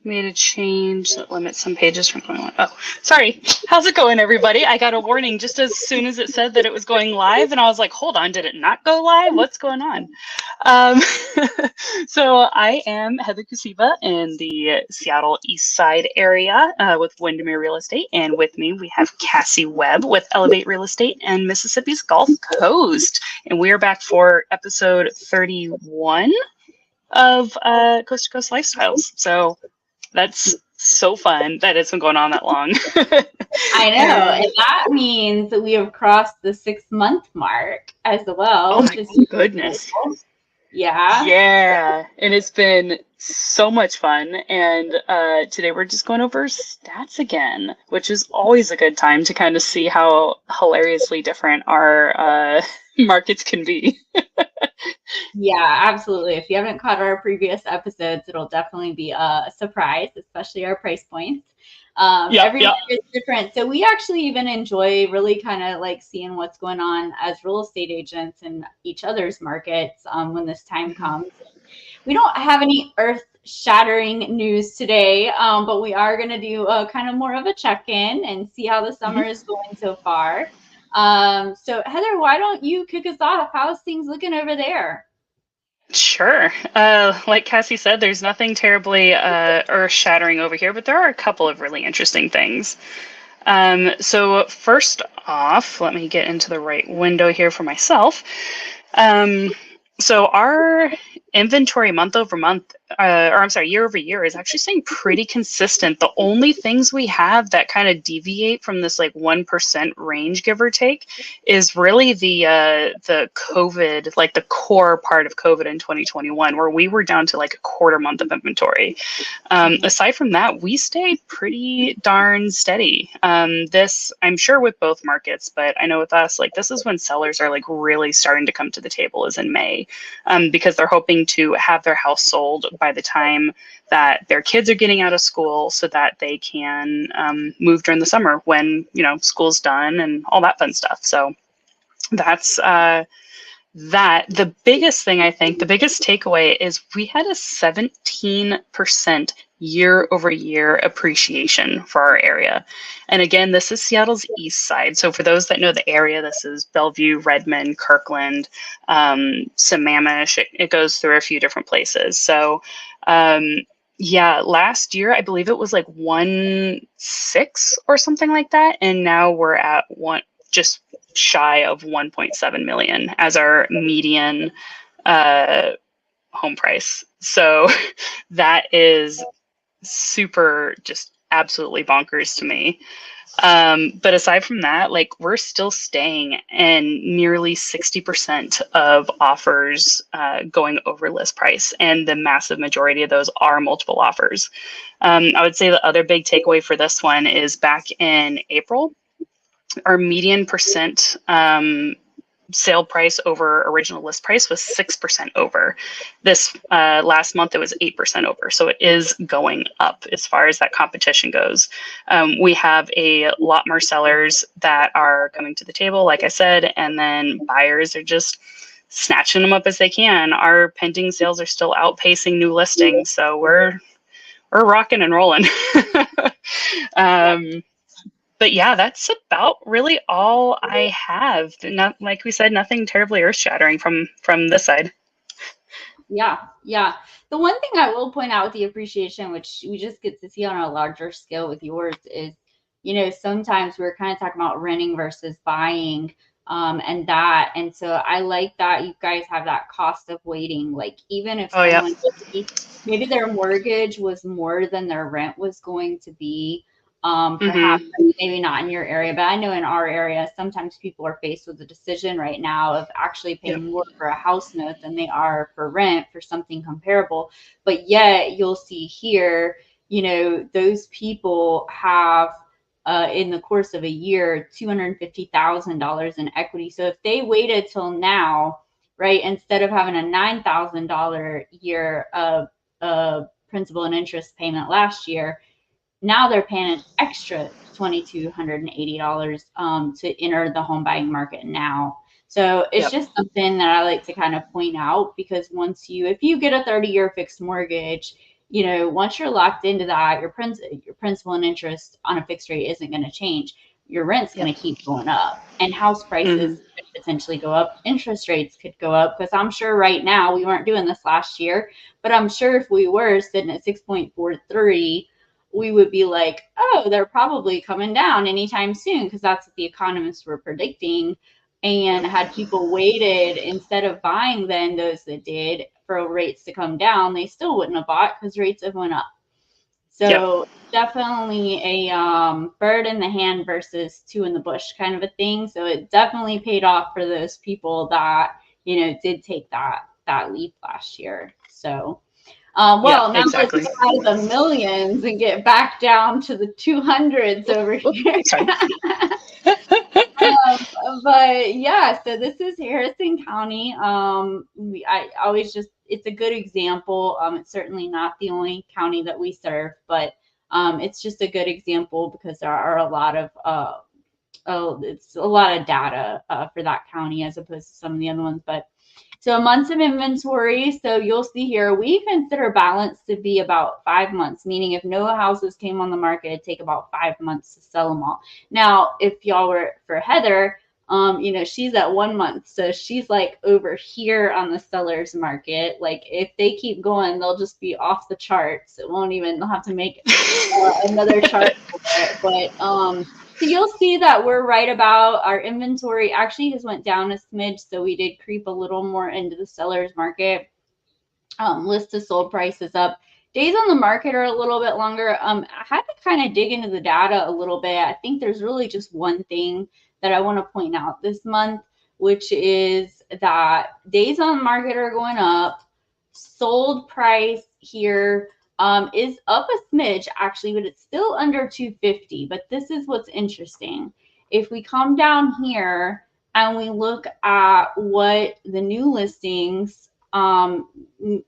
made a change that limits some pages from going on. Oh, sorry. How's it going, everybody? I got a warning just as soon as it said that it was going live, and I was like, hold on, did it not go live? What's going on? Um, so I am Heather Kusiba in the Seattle East Side area with Windermere Real Estate, and with me we have Cassie Webb with Elevate Real Estate and Mississippi's Gulf Coast, and we are back for episode 31 of Coast to Coast Lifestyles. So that's so fun that it's been going on that long. I know, and that means that we have crossed the 6-month mark as well. Oh my goodness. Yeah. Yeah. And it's been so much fun. And today we're just going over stats again, which is always a good time to kind of see how hilariously different our markets can be. Yeah, absolutely. If you haven't caught our previous episodes, it'll definitely be a surprise, especially our price points. Every market is different. So we actually even enjoy really kind of like seeing what's going on as real estate agents in each other's markets when this time comes. We don't have any earth-shattering news today, but we are going to do a kind of more of a check-in and see how the summer is going so far. So Heather, why don't you kick us off? How's things looking over there? Sure. Like Cassie said, there's nothing terribly earth-shattering over here, but there are a couple of really interesting things. So first off, let me get into the right window here for myself. So our inventory month over month, year over year is actually staying pretty consistent. The only things we have that kind of deviate from this like 1% range, give or take, is really the COVID, like the core part of COVID in 2021, where we were down to like a quarter month of inventory. Aside from that, we stayed pretty darn steady. This, I'm sure with both markets, but I know with us, like this is when sellers are like really starting to come to the table is in May, because they're hoping to have their house sold by the time that their kids are getting out of school so that they can move during the summer when, you know, school's done and all that fun stuff. So that's that. The biggest thing, I think, the biggest takeaway is we had a 17% year over year appreciation for our area. And again, this is Seattle's east side. So for those that know the area, this is Bellevue, Redmond, Kirkland, Sammamish. It goes through a few different places. So yeah, last year, I believe it was like 1.6 or something like that. And now we're at just shy of 1.7 million as our median home price. So that is super, just absolutely bonkers to me. But aside from that, like we're still staying in nearly 60% of offers going over list price, and the massive majority of those are multiple offers. I would say the other big takeaway for this one is back in April, our median percent sale price over original list price was 6% over. This last month, it was 8% over. So it is going up as far as that competition goes. We have a lot more sellers that are coming to the table, like I said, and then buyers are just snatching them up as they can. Our pending sales are still outpacing new listings. So we're rocking and rolling. But yeah, that's about really all I have. Not, like we said, nothing terribly earth-shattering from this side. Yeah. The one thing I will point out with the appreciation, which we just get to see on a larger scale with yours, is, you know, sometimes we're kind of talking about renting versus buying, and so I like that you guys have that cost of waiting. Like even if someone maybe their mortgage was more than their rent was going to be. Perhaps maybe not in your area, but I know in our area, sometimes people are faced with a decision right now of actually paying more for a house note than they are for rent for something comparable. But yet you'll see here, you know, those people have in the course of a year, $250,000 in equity. So if they waited till now, right, instead of having a $9,000 year of principal and interest payment last year, now they're paying an extra $2,280 to enter the home buying market now. So it's just something that I like to kind of point out, because if you get a 30-year fixed mortgage, once you're locked into that, your principal and interest on a fixed rate isn't going to change. Your rent's going to keep going up, and house prices could potentially go up. Interest rates could go up, because I'm sure right now, we weren't doing this last year, but I'm sure if we were sitting at 6.43, we would be like, oh, they're probably coming down anytime soon, because that's what the economists were predicting. And had people waited, instead of buying then, those that did, for rates to come down, they still wouldn't have bought, because rates have went up. So definitely a bird in the hand versus two in the bush kind of a thing. So it definitely paid off for those people that, did take that leap last year. So, now exactly. let's get out of the millions and get back down to the 200s over here. But yeah, so this is Harrison County. It's a good example. It's certainly not the only county that we serve, but it's just a good example, because there are a lot of data for that county as opposed to some of the other ones. But so months of inventory. So you'll see here, we consider balance to be about 5 months, meaning if no houses came on the market, it'd take about 5 months to sell them all. Now, if y'all were for Heather, she's at 1 month. So she's like over here on the seller's market. Like if they keep going, they'll just be off the charts. They'll have to make another chart for it. But, so you'll see that we're right about, our inventory actually has went down a smidge. So we did creep a little more into the seller's market. List to sold prices up. Days on the market are a little bit longer. I had to kind of dig into the data a little bit. I think there's really just one thing that I want to point out this month, which is that days on market are going up. Sold price here is up a smidge actually, but it's still under 250. But this is what's interesting. If we come down here and we look at what the new listings, the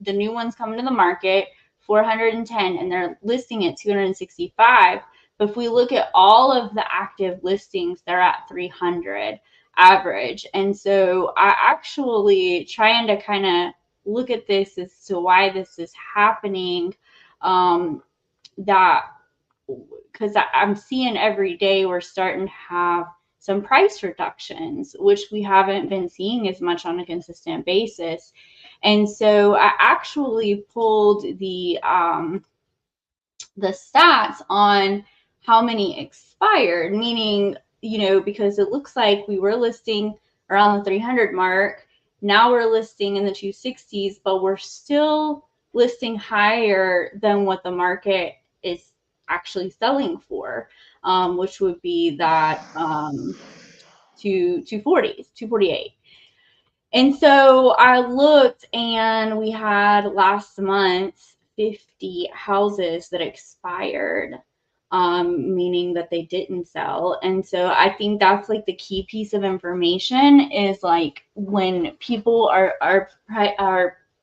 new ones coming to the market, 410, and they're listing at 265. But if we look at all of the active listings, they're at 300 average. And so I actually trying to kind of look at this as to why this is happening, that because I'm seeing every day we're starting to have some price reductions, which we haven't been seeing as much on a consistent basis. And so I actually pulled the stats on how many expired, meaning, because it looks like we were listing around the 300 mark. Now we're listing in the 260s, but we're still listing higher than what the market is actually selling for, which would be that 248. And so I looked, and we had last month 50 houses that expired, meaning that they didn't sell. And so I think that's like the key piece of information, is like when people are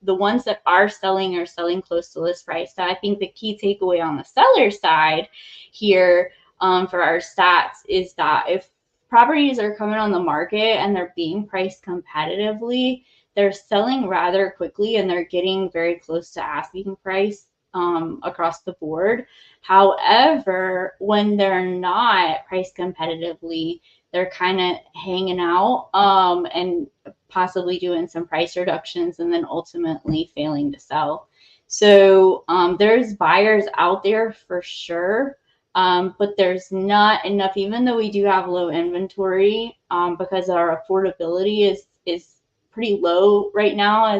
the ones that are selling close to list price. So I think the key takeaway on the seller side here, for our stats, is that if properties are coming on the market and they're being priced competitively, they're selling rather quickly, and they're getting very close to asking price across the board. However, when they're not priced competitively, they're kind of hanging out and possibly doing some price reductions, and then ultimately failing to sell. So there's buyers out there for sure, but there's not enough, even though we do have low inventory, because our affordability is pretty low right now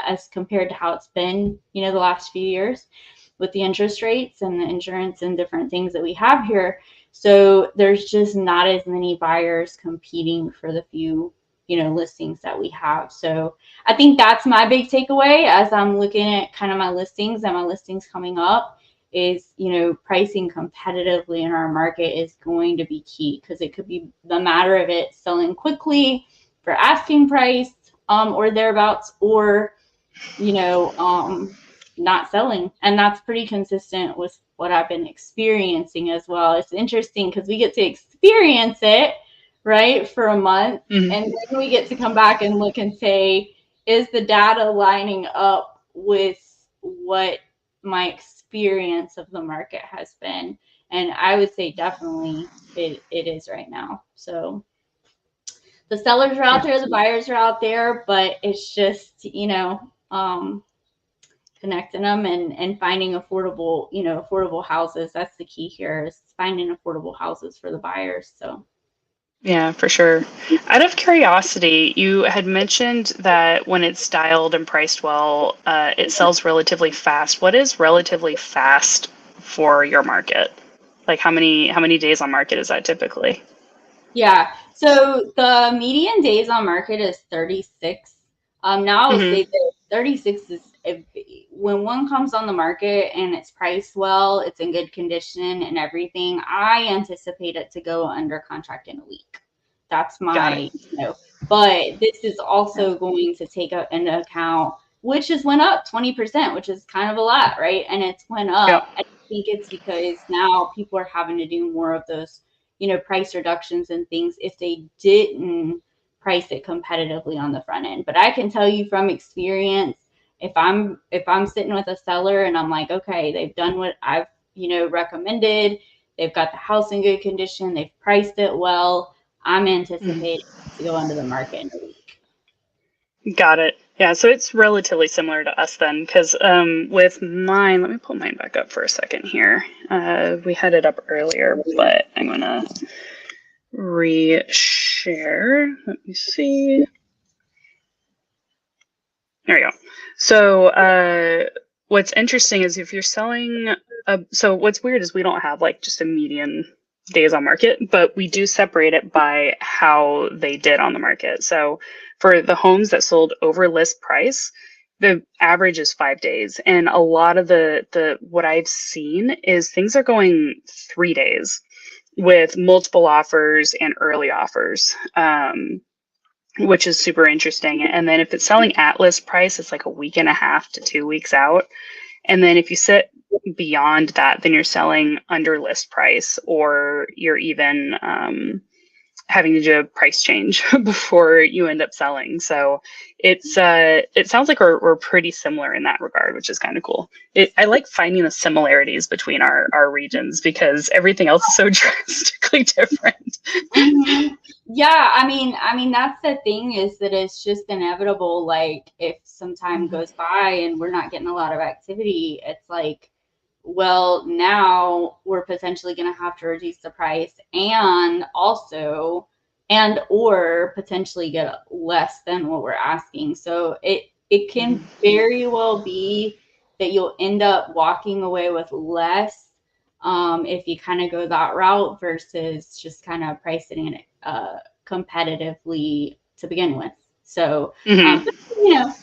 as compared to how it's been, the last few years with the interest rates and the insurance and different things that we have here. So there's just not as many buyers competing for the few, listings that we have. So I think that's my big takeaway as I'm looking at kind of my listings and my listings coming up, is, pricing competitively in our market is going to be key, because it could be the matter of it selling quickly for asking price, or thereabouts, or, not selling. And that's pretty consistent with what I've been experiencing as well. It's interesting because we get to experience it, right, for a month. Mm-hmm. And then we get to come back and look and say, is the data lining up with what my experience of the market has been. And I would say definitely it is right now. So the sellers are out there, the buyers are out there, but it's just, connecting them and finding affordable houses. That's the key here, is finding affordable houses for the buyers. So Yeah, for sure. Out of curiosity, you had mentioned that when it's styled and priced well, it sells relatively fast. What is relatively fast for your market? Like how many days on market is that typically? yeah. So the median days on market is 36. Now I would Hmm. say that 36 is when one comes on the market and it's priced well, it's in good condition and everything. I anticipate it to go under contract in a week. That's Got it. but this is Yeah. also going to take into account, which has went up 20%, which is kind of a lot, right? And it's went Yep. up. I think it's because now people are having to do more of those price reductions and things if they didn't price it competitively on the front end. But I can tell you from experience, if I'm sitting with a seller and I'm like, okay, they've done what I've recommended, they've got the house in good condition, they've priced it well, I'm anticipating to go under the market in a week. Got it. Yeah, so it's relatively similar to us then, because with mine, let me pull mine back up for a second here. We had it up earlier, but I'm gonna re-share. Let me see. There we go. So what's interesting is if you're selling, so what's weird is we don't have like just a median days on market, but we do separate it by how they did on the market. So for the homes that sold over list price, the average is 5 days. And a lot of the what I've seen is things are going 3 days with multiple offers and early offers. Which is super interesting. And then if it's selling at list price, it's like a week and a half to 2 weeks out. And then if you sit beyond that, then you're selling under list price, or you're even having to do a price change before you end up selling. So it sounds like we're pretty similar in that regard, which is kind of cool. I like finding the similarities between our regions because everything else is so drastically different. Mm-hmm. Yeah, I mean that's the thing, is that it's just inevitable. Like if some time goes by and we're not getting a lot of activity, it's like, well, now we're potentially going to have to reduce the price and also or potentially get less than what we're asking. So it can very well be that you'll end up walking away with less, if you kind of go that route versus just kind of pricing it competitively to begin with. So, Hmm.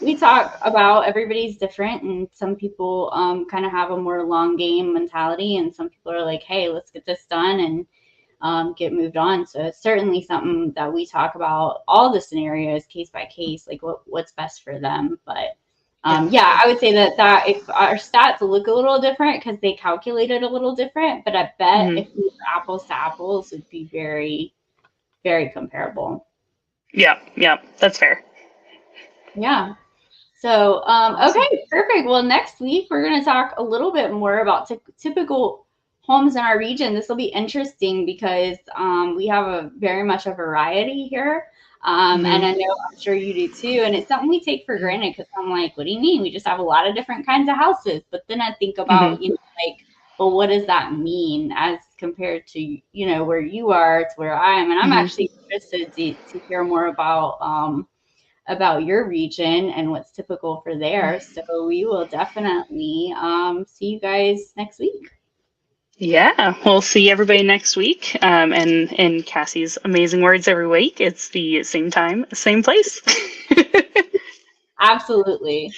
we talk about everybody's different, and some people kind of have a more long game mentality, and some people are like, hey, let's get this done and get moved on. So it's certainly something that we talk about, all the scenarios, case by case, like what's best for them. But yeah, I would say that if our stats look a little different because they calculated a little different, but I bet Hmm. if we were apples to apples, it'd be very, very comparable. Yeah, yeah, that's fair. Yeah. So, Awesome. okay, perfect. Well, next week we're going to talk a little bit more about typical homes in our region. This will be interesting because we have a very much a variety here. And Hmm. I know I'm sure you do too. And it's something we take for granted because I'm like, what do you mean? We just have a lot of different kinds of houses. But then I think Hmm. about, like, well, what does that mean as compared to, where you are to where I am? And I'm Hmm. actually interested to hear more about your region and what's typical for there. So we will definitely see you guys next week. Yeah, we'll see everybody next week. And in Cassie's amazing words every week, it's the same time, same place. Absolutely.